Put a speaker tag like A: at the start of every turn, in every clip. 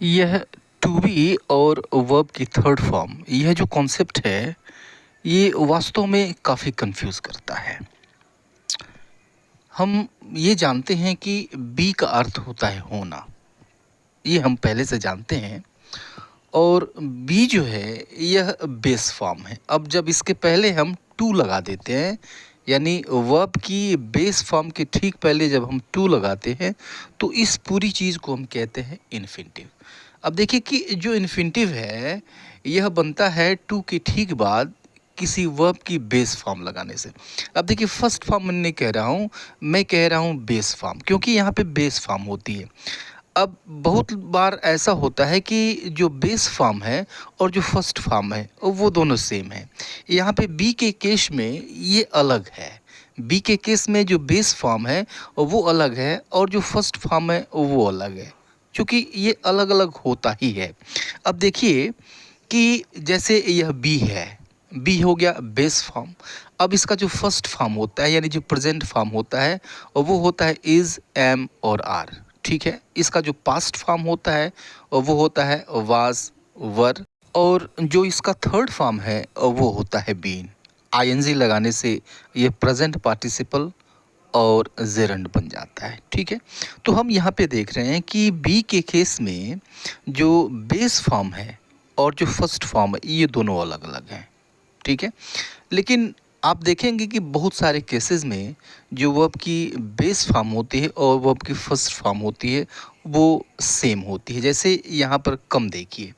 A: यह to be और verb की थर्ड फॉर्म, यह जो कॉन्सेप्ट है ये वास्तव में काफ़ी कंफ्यूज करता है। हम ये जानते हैं कि बी का अर्थ होता है होना, ये हम पहले से जानते हैं। और बी जो है यह बेस फॉर्म है। अब जब इसके पहले हम टू लगा देते हैं, यानी वर्ब की बेस फॉर्म के ठीक पहले जब हम टू लगाते हैं तो इस पूरी चीज़ को हम कहते हैं इन्फिनिटिव। अब देखिए कि जो इन्फिनिटिव है यह बनता है टू के ठीक बाद किसी वर्ब की बेस फॉर्म लगाने से। अब देखिए फर्स्ट फॉर्म मैं नहीं कह रहा हूँ, मैं कह रहा हूँ बेस फॉर्म, क्योंकि यहाँ पे बेस फॉर्म होती है। अब बहुत बार ऐसा होता है कि जो बेस फॉर्म है और जो फर्स्ट फॉर्म है वो दोनों सेम है। यहाँ पे बी के केस में ये अलग है। बी के केस में जो बेस फॉर्म है वो अलग है और जो फर्स्ट फॉर्म है वो अलग है, क्योंकि ये अलग अलग होता ही है। अब देखिए कि जैसे यह बी है, बी हो गया बेस फॉर्म। अब इसका जो फर्स्ट फॉर्म होता है यानी जो प्रेजेंट फॉर्म होता है वो होता है इज़, एम और आर। ठीक है, इसका जो पास्ट फॉर्म होता है वो होता है वाज, वर। और जो इसका थर्ड फॉर्म है वो होता है बीन। आईएनजी लगाने से ये प्रेजेंट पार्टिसिपल और जेरंड बन जाता है। ठीक है, तो हम यहाँ पे देख रहे हैं कि बी के केस में जो बेस फॉर्म है और जो फर्स्ट फॉर्म है ये दोनों अलग अलग हैं। ठीक है, लेकिन आप देखेंगे कि बहुत सारे केसेस में जो वर्ब की बेस फॉर्म होती है और वर्ब की फर्स्ट फॉर्म होती है वो सेम होती है। जैसे यहाँ पर कम देखिए,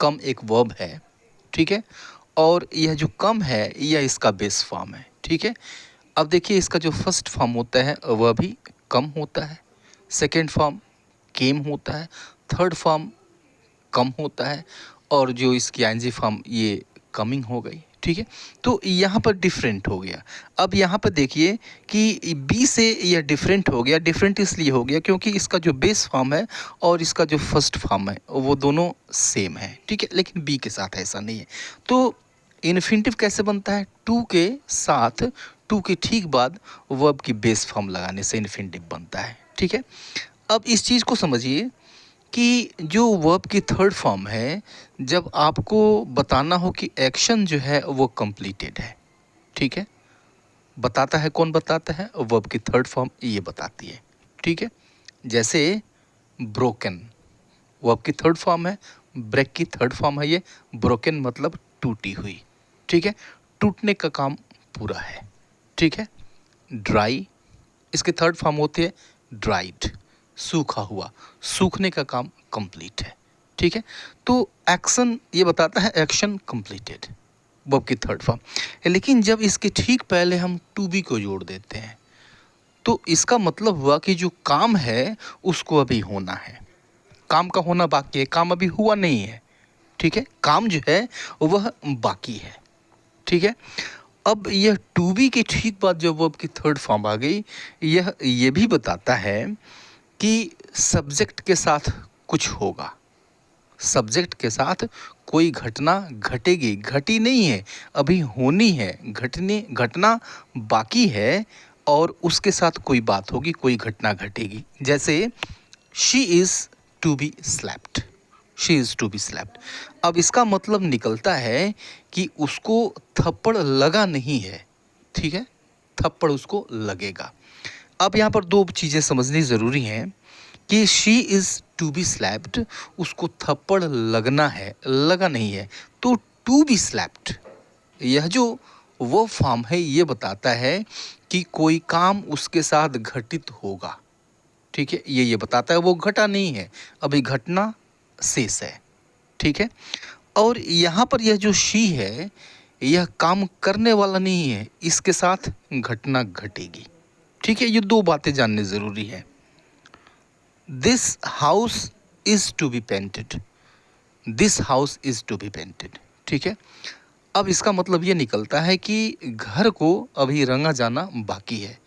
A: कम एक वर्ब है। ठीक है, और यह जो कम है यह इसका बेस फॉर्म है। ठीक है, अब देखिए इसका जो फर्स्ट फॉर्म होता है वह भी कम होता है, सेकेंड फॉर्म केम होता है, थर्ड फॉर्म कम होता है और जो इसकी आईएनजी फॉर्म ये कमिंग हो गई। ठीक है, तो यहाँ पर डिफरेंट हो गया। अब यहाँ पर देखिए कि बी से यह डिफरेंट हो गया। डिफरेंट इसलिए हो गया क्योंकि इसका जो बेस फॉर्म है और इसका जो फर्स्ट फॉर्म है वो दोनों सेम है। ठीक है, लेकिन बी के साथ ऐसा नहीं है। तो इन्फिनिटिव कैसे बनता है? टू के साथ, टू के ठीक बाद वर्ब की बेस फॉर्म लगाने से इन्फिनिटिव बनता है। ठीक है, अब इस चीज़ को समझिए कि जो वर्ब की थर्ड फॉर्म है, जब आपको बताना हो कि एक्शन जो है वो कंप्लीटेड है। ठीक है, बताता है कौन? बताता है वर्ब की थर्ड फॉर्म, ये बताती है। ठीक है, जैसे ब्रोकन वर्ब की थर्ड फॉर्म है, ब्रेक की थर्ड फॉर्म है ये, ब्रोकन मतलब टूटी हुई। ठीक है, टूटने का काम पूरा है। ठीक है, ड्राई इसकी थर्ड फॉर्म होती है ड्राइड, सूखा हुआ, सूखने का काम कंप्लीट है। ठीक है, तो एक्शन ये बताता है एक्शन कंप्लीटेड, वर्ब की थर्ड फॉर्म। लेकिन जब इसके ठीक पहले हम टू बी को जोड़ देते हैं तो इसका मतलब हुआ कि जो काम है उसको अभी होना है, काम का होना बाकी है, काम अभी हुआ नहीं है। ठीक है, काम जो है वह बाकी है। ठीक है, अब यह टू बी के ठीक बाद जब वर्ब की थर्ड फॉर्म आ गई, यह ये भी बताता है कि सब्जेक्ट के साथ कुछ होगा, सब्जेक्ट के साथ कोई घटना घटेगी, घटी नहीं है, अभी होनी है, घटना बाकी है और उसके साथ कोई बात होगी, कोई घटना घटेगी। जैसे she is to be slapped, she is to be slapped. अब इसका मतलब निकलता है कि उसको थप्पड़ लगा नहीं है। ठीक है, थप्पड़ उसको लगेगा। अब यहाँ पर दो चीज़ें समझनी ज़रूरी हैं कि she is to be slapped, उसको थप्पड़ लगना है, लगा नहीं है। तो टू बी स्लैप्ड यह जो वो फॉर्म है ये बताता है कि कोई काम उसके साथ घटित होगा। ठीक है, ये बताता है, वो घटा नहीं है, अभी घटना शेष है। ठीक है, और यहाँ पर यह जो शी है यह काम करने वाला नहीं है, इसके साथ घटना घटेगी। ठीक है, ये दो बातें जाननी ज़रूरी है। This house is to be painted, this house is to be painted. ठीक है, अब इसका मतलब ये निकलता है कि घर को अभी रंगा जाना बाकी है,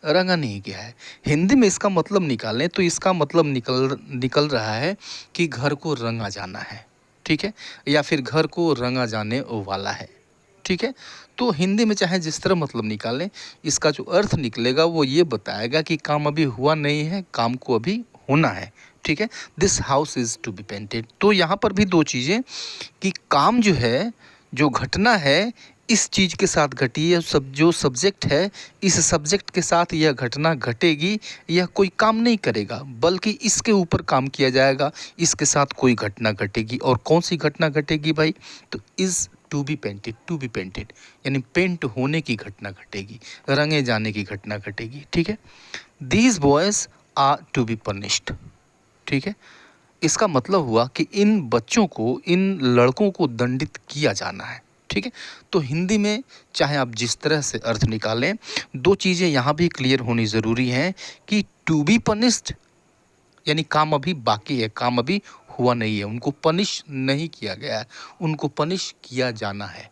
A: रंगा नहीं गया है। हिंदी में इसका मतलब निकालें तो इसका मतलब निकल रहा है कि घर को रंगा जाना है। ठीक है, या फिर घर को रंगा जाने वाला है। ठीक है, तो हिंदी में चाहे जिस तरह मतलब निकालें, इसका जो अर्थ निकलेगा वो ये बताएगा कि काम अभी हुआ नहीं है, काम को अभी होना है, ठीक है। This house is to be painted. तो यहाँ पर भी दो चीज़ें कि काम जो है, जो घटना है, इस चीज़ के साथ घटी है, सब जो सब्जेक्ट है, इस सब्जेक्ट के साथ यह घटना घटेगी, यह कोई काम नहीं करेगा बल्कि इसके ऊपर काम किया जाएगा, इसके साथ कोई घटना घटेगी। और कौन सी घटना घटेगी भाई? तो is to be painted, to be painted यानी पेंट होने की घटना घटेगी, रंगे जाने की घटना घटेगी, ठीक है। These boys are to be punished, ठीक है। इसका मतलब हुआ कि इन बच्चों को, इन लड़कों को दंडित किया जाना है, ठीक है। तो हिंदी में चाहे आप जिस तरह से अर्थ निकालें, दो चीज़ें यहाँ भी क्लियर होनी ज़रूरी हैं कि टू बी पनिश्ड यानी काम अभी बाकी है, काम अभी हुआ नहीं है, उनको पनिश नहीं किया गया है, उनको पनिश किया जाना है,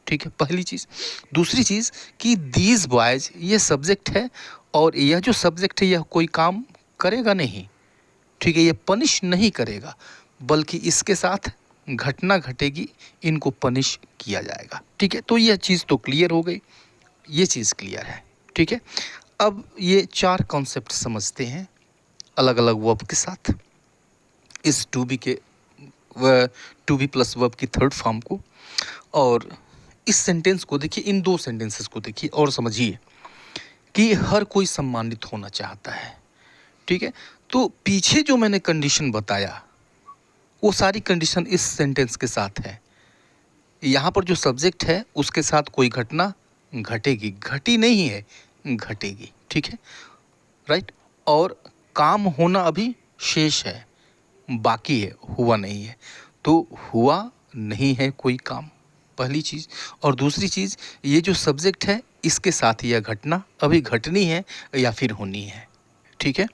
A: ठीक है, पहली चीज़। दूसरी चीज़ कि दीज बॉयज़ ये सब्जेक्ट है और यह जो सब्जेक्ट है यह कोई काम करेगा नहीं, ठीक है, ये पनिश नहीं करेगा बल्कि इसके साथ घटना घटेगी, इनको पनिश किया जाएगा, ठीक है। तो यह चीज़ तो क्लियर हो गई, ये चीज़ क्लियर है, ठीक है। अब ये चार कॉन्सेप्ट समझते हैं अलग अलग वर्ब के साथ, इस टू बी के टू बी प्लस वर्ब की थर्ड फॉर्म को। और इस सेंटेंस को देखिए, इन दो सेंटेंसेस को देखिए और समझिए कि हर कोई सम्मानित होना चाहता है, ठीक है। तो पीछे जो मैंने कंडीशन बताया वो सारी कंडीशन इस सेंटेंस के साथ है। यहाँ पर जो सब्जेक्ट है उसके साथ कोई घटना घटेगी, घटी नहीं है, घटेगी, ठीक है, राइट। और काम होना अभी शेष है, बाकी है, हुआ नहीं है। तो हुआ नहीं है कोई काम, पहली चीज़। और दूसरी चीज़, ये जो सब्जेक्ट है इसके साथ यह घटना अभी घटनी है या फिर होनी है, ठीक है।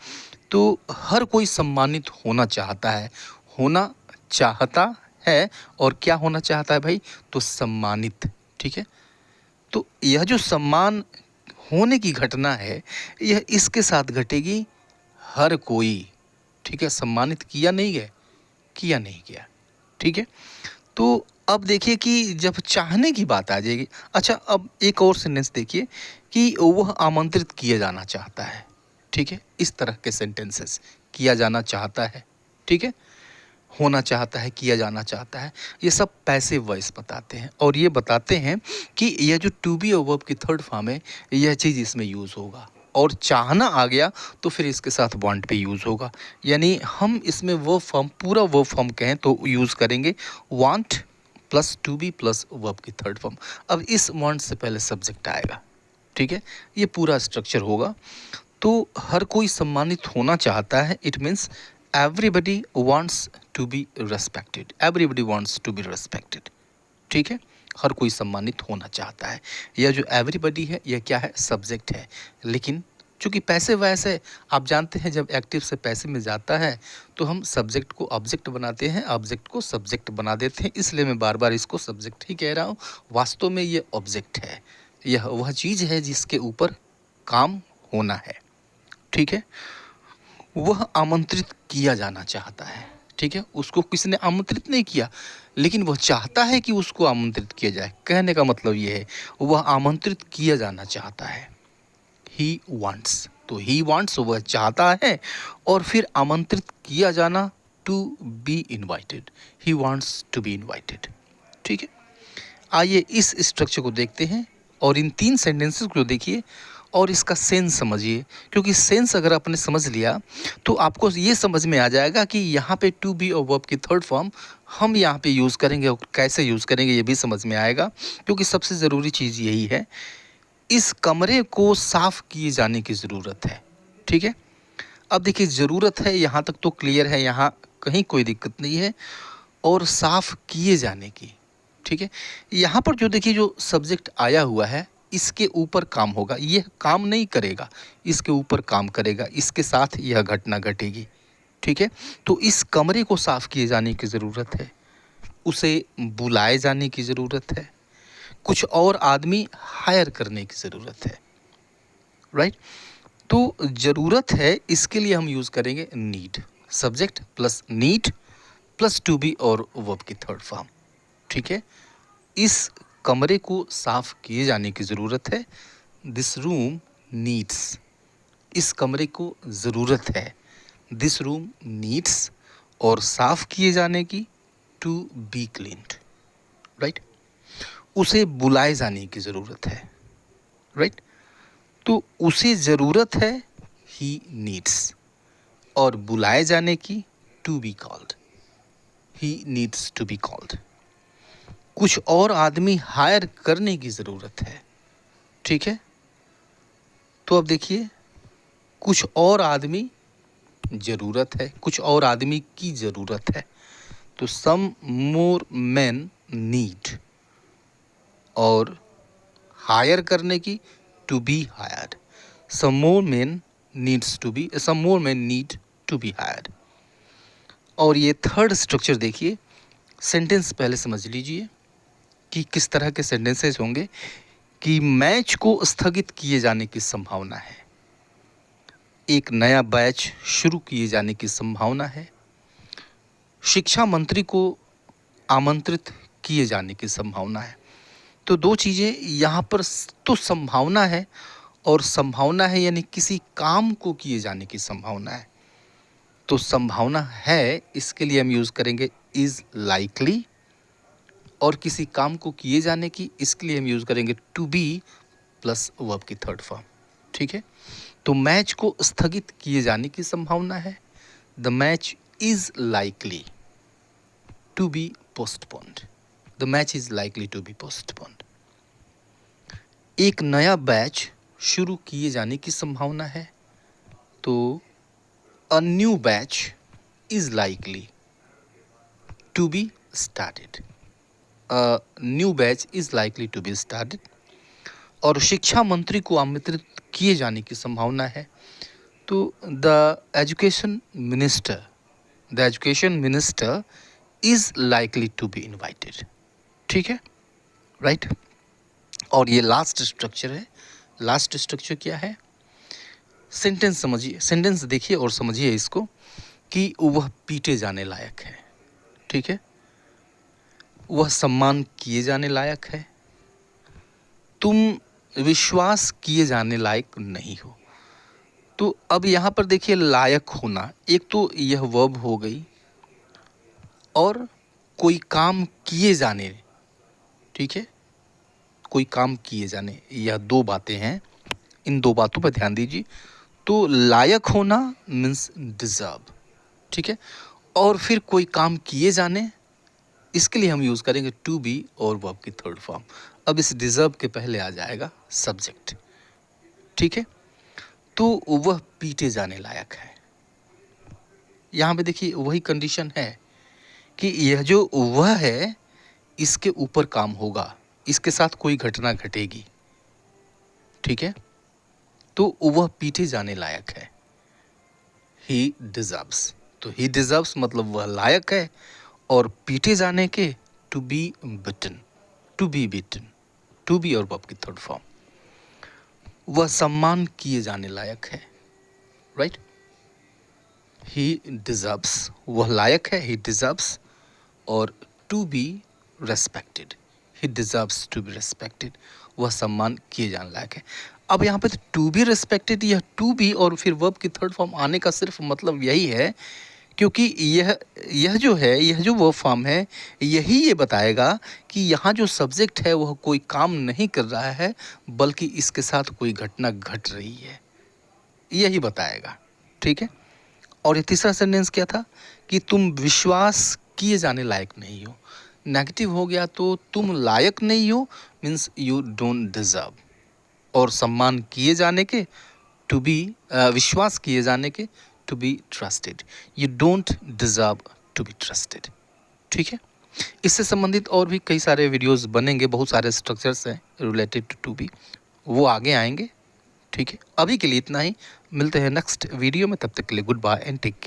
A: तो हर कोई सम्मानित होना चाहता है, होना चाहता है। और क्या होना चाहता है भाई? तो सम्मानित, ठीक है। तो यह जो सम्मान होने की घटना है यह इसके साथ घटेगी, हर कोई, ठीक है। सम्मानित किया नहीं है, किया नहीं गया, ठीक है। तो अब देखिए कि जब चाहने की बात आ जाएगी, अच्छा अब एक और सेंटेंस देखिए कि वह आमंत्रित किया जाना चाहता है, ठीक है। इस तरह के सेंटेंसेस, किया जाना चाहता है, ठीक है, होना चाहता है, किया जाना चाहता है, ये सब पैसिव वॉइस बताते हैं। और ये बताते हैं कि यह जो टू बी और वर्ब की थर्ड फॉर्म है यह चीज़ इसमें यूज़ होगा। और चाहना आ गया तो फिर इसके साथ वांट भी यूज़ होगा, यानी हम इसमें वर्ब फॉर्म, पूरा वर्ब फॉर्म कहें तो यूज़ करेंगे want plus to be plus verb की थर्ड फॉर्म। अब इस वांट से पहले सब्जेक्ट आएगा, ठीक है, ये पूरा स्ट्रक्चर होगा। तो हर कोई सम्मानित होना चाहता है, it means everybody wants to be respected, everybody wants to be respected, ठीक है। हर कोई सम्मानित होना चाहता है। यह जो एवरीबडी है यह क्या है? सब्जेक्ट है। लेकिन चूंकि पैसे वैसे, आप जानते हैं जब एक्टिव से पैसे में जाता है तो हम सब्जेक्ट को ऑब्जेक्ट बनाते हैं, ऑब्जेक्ट को सब्जेक्ट बना देते हैं, इसलिए मैं बार बार इसको सब्जेक्ट ही कह रहा हूँ। वास्तव में ये ऑब्जेक्ट है, यह वह चीज़ है जिसके ऊपर काम होना है, ठीक है। वह आमंत्रित किया जाना चाहता है, ठीक है। उसको किसी ने आमंत्रित नहीं किया लेकिन वह चाहता है कि उसको आमंत्रित किया जाए। कहने का मतलब ये है वह आमंत्रित किया जाना चाहता है, ही वांट्स। तो ही वांट्स वह चाहता है, और फिर आमंत्रित किया जाना to be invited, he wants to be invited, ठीक है। आइए इस स्ट्रक्चर को देखते हैं और इन तीन सेंटेंसेस को देखिए और इसका सेंस समझिए, क्योंकि सेंस अगर आपने समझ लिया तो आपको ये समझ में आ जाएगा कि यहाँ पे टू बी और वर्ब की थर्ड फॉर्म हम यहाँ पे यूज़ करेंगे और कैसे यूज़ करेंगे ये भी समझ में आएगा। क्योंकि सबसे ज़रूरी चीज़ यही है, इस कमरे को साफ़ किए जाने की ज़रूरत है, ठीक है। अब देखिए ज़रूरत है, यहाँ तक तो क्लियर है, यहाँ कहीं कोई दिक्कत नहीं है। और साफ़ किए जाने की, ठीक है। यहाँ पर जो देखिए जो सब्जेक्ट आया हुआ है इसके ऊपर काम होगा, यह काम नहीं करेगा, इसके ऊपर काम करेगा, इसके साथ यह घटना घटेगी, ठीक है। तो इस कमरे को साफ़ किए जाने की ज़रूरत है, उसे बुलाए जाने की ज़रूरत है, कुछ और आदमी हायर करने की ज़रूरत है, राइट। तो ज़रूरत है, इसके लिए हम यूज़ करेंगे need, subject plus need plus to be और वर्ब की थर्ड फॉर्म, ठीक है। इस कमरे को साफ किए जाने की ज़रूरत है, दिस रूम नीड्स, इस कमरे को ज़रूरत है, दिस रूम नीड्स, और साफ किए जाने की, टू बी क्लीन्ड, राइट। उसे बुलाए जाने की ज़रूरत है, राइट। तो उसे ज़रूरत है, ही नीड्स, और बुलाए जाने की, to be called, he needs to be called. कुछ और आदमी हायर करने की ज़रूरत है, ठीक है। तो अब देखिए, कुछ और आदमी ज़रूरत है, कुछ और आदमी की ज़रूरत है, तो सम मोर मैन नीड, और हायर करने की, to be hired, some more man needs to be, some more man need to be hired. और ये थर्ड स्ट्रक्चर देखिए, सेंटेंस पहले समझ लीजिए कि किस तरह के सेंटेंसेस होंगे। कि मैच को स्थगित किए जाने की संभावना है, एक नया बैच शुरू किए जाने की संभावना है, शिक्षा मंत्री को आमंत्रित किए जाने की संभावना है। तो दो चीज़ें यहाँ पर तो संभावना है, और संभावना है यानी किसी काम को किए जाने की संभावना है। तो संभावना है, इसके लिए हम यूज़ करेंगे इज़ लाइकली, और किसी काम को किए जाने की, इसके लिए हम यूज़ करेंगे टू बी प्लस वर्ब की थर्ड फॉर्म, ठीक है। तो मैच को स्थगित किए जाने की संभावना है, the match is likely to be postponed, the match is likely to be postponed. एक नया बैच शुरू किए जाने की संभावना है, तो a new batch is likely to be started, a new batch is likely to be started. और शिक्षा मंत्री को आमंत्रित किए जाने की संभावना है, तो the education minister is likely to be invited, ठीक है, राइट। और ये लास्ट स्ट्रक्चर है। लास्ट स्ट्रक्चर क्या है? सेंटेंस समझिए, सेंटेंस देखिए और समझिए इसको, कि वह पीटे जाने लायक है, ठीक है, वह सम्मान किए जाने लायक है, तुम विश्वास किए जाने लायक नहीं हो। तो अब यहाँ पर देखिए, लायक होना, एक तो यह वर्ब हो गई, और कोई काम किए जाने, ठीक है, कोई काम किए जाने, यह दो बातें हैं। इन दो बातों पर ध्यान दीजिए। तो लायक होना मीन्स डिजर्व, ठीक है, और फिर कोई काम किए जाने, इसके लिए हम यूज़ करेंगे टू बी और वर्ब की थर्ड फॉर्म। अब इस डिजर्व के पहले आ जाएगा सब्जेक्ट, ठीक है। तो वह पीटे जाने लायक है। यहाँ पे देखिए वही कंडीशन है कि यह जो वह है, इसके ऊपर काम होगा, इसके साथ कोई घटना घटेगी, ठीक है। तो वह पीटे जाने लायक है, ही डिजर्व्स। तो ही डिजर्व्स मतलब वह लायक है, और पीटे जाने के, to be beaten, to be beaten, to be और वर्ब की थर्ड फॉर्म। वह सम्मान किए जाने लायक है, राइट। ही डिजर्व्स, वह लायक है, ही डिजर्व्स, और to be respected, he deserves to be respected, वह सम्मान किए जाने लायक है। अब यहाँ पे टू बी रेस्पेक्टेड, यह टू बी और फिर वर्ब की थर्ड फॉर्म आने का सिर्फ मतलब यही है, क्योंकि यह जो है, यह जो वर्ब फॉर्म है, यही ये बताएगा कि यहाँ जो सब्जेक्ट है वह कोई काम नहीं कर रहा है, बल्कि इसके साथ कोई घटना घट रही है, यही बताएगा, ठीक है। और ये तीसरा सेंटेंस क्या था? कि तुम विश्वास किए जाने लायक नहीं हो। नेगेटिव हो गया, तो तुम लायक नहीं हो मीन्स यू डोंट डिजर्व, और सम्मान किए जाने के, टू बी, विश्वास किए जाने के, to be trusted, you don't deserve to be trusted, ठीक है। इससे संबंधित और भी कई सारे वीडियोस बनेंगे, बहुत सारे स्ट्रक्चर्स हैं रिलेटेड टू बी, वो आगे आएंगे, ठीक है। अभी के लिए इतना ही, मिलते हैं नेक्स्ट वीडियो में, तब तक के लिए goodbye and take care.